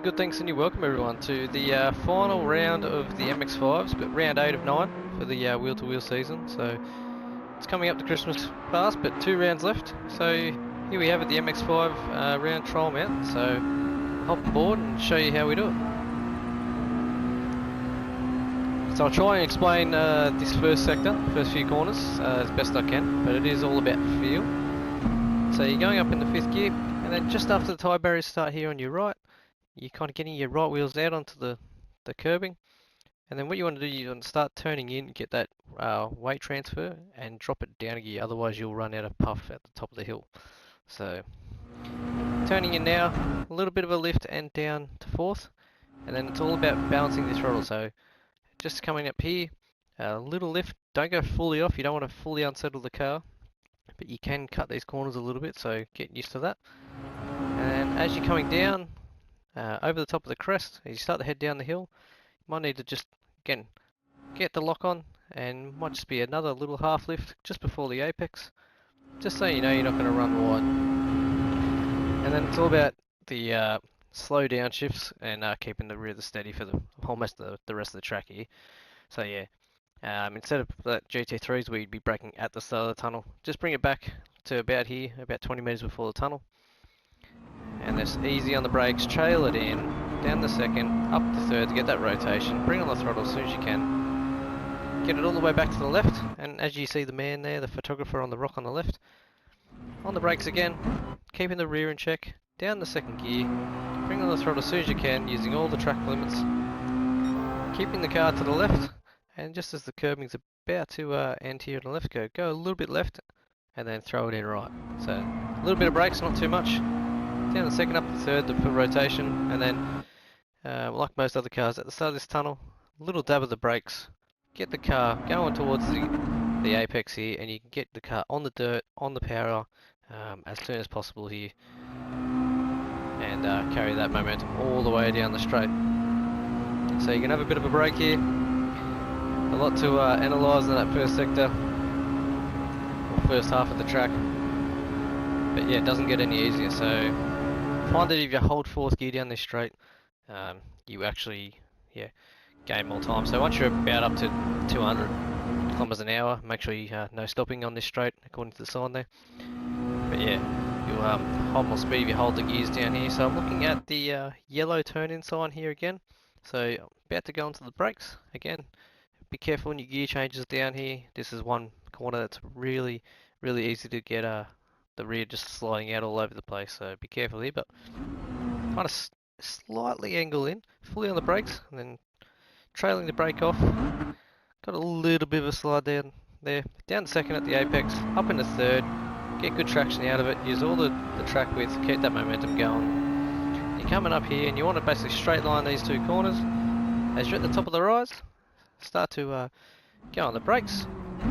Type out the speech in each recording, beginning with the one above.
good, thanks, and you're welcome everyone to the final round of the MX5s, but round 8 of 9 for the wheel-to-wheel season. So it's coming up to Christmas fast, but 2 rounds left. So here we have it, the MX5 round trial mount. So hop aboard and show you how we do it. So I'll try and explain this first sector, first few corners, as best I can, but it is all about feel. So you're going up in the 5th gear, and then just after the tyre barriers start here on your right, you're kind of getting your right wheels out onto the curbing, and then what you want to do, you want to start turning in, get that weight transfer, and drop it down a gear, otherwise you'll run out of puff at the top of the hill. So turning in now, a little bit of a lift and down to 4th, and then it's all about balancing the throttle. So just coming up here, a little lift, don't go fully off, you don't want to fully unsettle the car, but you can cut these corners a little bit, so get used to that. And as you're coming down, over the top of the crest, as you start to head down the hill, you might need to just, again, get the lock on, and might just be another little half lift just before the apex, just so you know you're not going to run wide. And then it's all about the slow down shifts and keeping the rear steady for almost the rest of the track here. So yeah, instead of that GT3s where you'd be braking at the start of the tunnel, just bring it back to about here, about 20 meters before the tunnel. And just easy on the brakes, trail it in, down the 2nd, up the 3rd to get that rotation, bring on the throttle as soon as you can, get it all the way back to the left, and as you see the man there, the photographer on the rock on the left, on the brakes again, keeping the rear in check, down the 2nd gear, bring on the throttle as soon as you can, using all the track limits, keeping the car to the left, and just as the curbing's about to end here on the left, go a little bit left, and then throw it in right. So a little bit of brakes, not too much. Down the 2nd, up the 3rd for rotation, and then, like most other cars, at the start of this tunnel, a little dab of the brakes, get the car going towards the apex here, and you can get the car on the dirt, on the power, as soon as possible here, and carry that momentum all the way down the straight. So you can have a bit of a break here, a lot to analyse in that first sector, or first half of the track, but yeah, it doesn't get any easier. So find that if you hold 4th gear down this straight, you actually gain more time. So once you're about up to 200 kilometers an hour, make sure you no stopping on this straight according to the sign there. But yeah, you'll hold more speed if you hold the gears down here. So I'm looking at the yellow turn-in sign here again. So about to go onto the brakes again. Be careful when your gear changes down here. This is one corner that's really easy to get the rear just sliding out all over the place, so be careful here, but kind of slightly angle in, fully on the brakes, and then trailing the brake off, got a little bit of a slide down there, down the 2nd at the apex, up in the 3rd, get good traction out of it, use all the track width, keep that momentum going. You're coming up here and you want to basically straight line these 2 corners. As you're at the top of the rise, start to go on the brakes,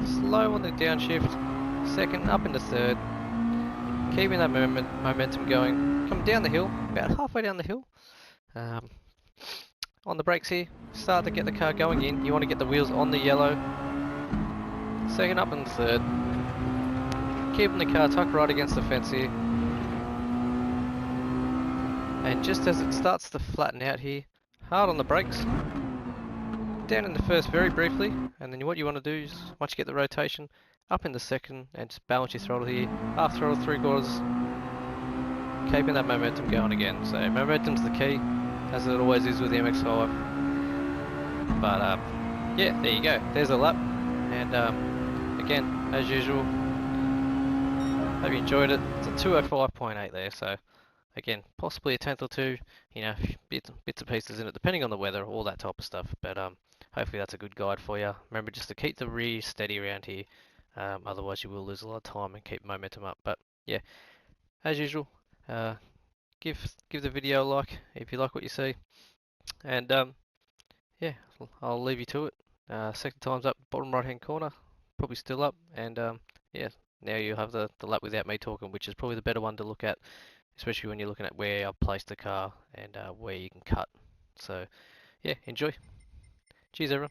slow on the downshift, 2nd, up in the 3rd, keeping that momentum going, coming down the hill, about halfway down the hill, on the brakes here, start to get the car going in, you want to get the wheels on the yellow, 2nd, up in the 3rd, keeping the car tucked right against the fence here, and just as it starts to flatten out here, hard on the brakes, down in the 1st very briefly, and then what you want to do is, once you get the rotation, up in the 2nd, and just balance your throttle here, half throttle, 3/4, keeping that momentum going again. So momentum's the key, as it always is with the MX5. But yeah, there you go, there's a lap, and again, as usual, hope you enjoyed it. It's a 205.8 there, so again, possibly a 10th or 2, you know, bits and pieces in it, depending on the weather, all that type of stuff, but hopefully that's a good guide for you. Remember just to keep the rear steady around here. Otherwise you will lose a lot of time and keep momentum up. But yeah, as usual, give the video a like if you like what you see, and yeah, I'll leave you to it. Second time's up, bottom right hand corner, probably still up, and yeah, now you'll have the lap without me talking, which is probably the better one to look at, especially when you're looking at where I've placed the car and where you can cut. So yeah, enjoy. Cheers everyone.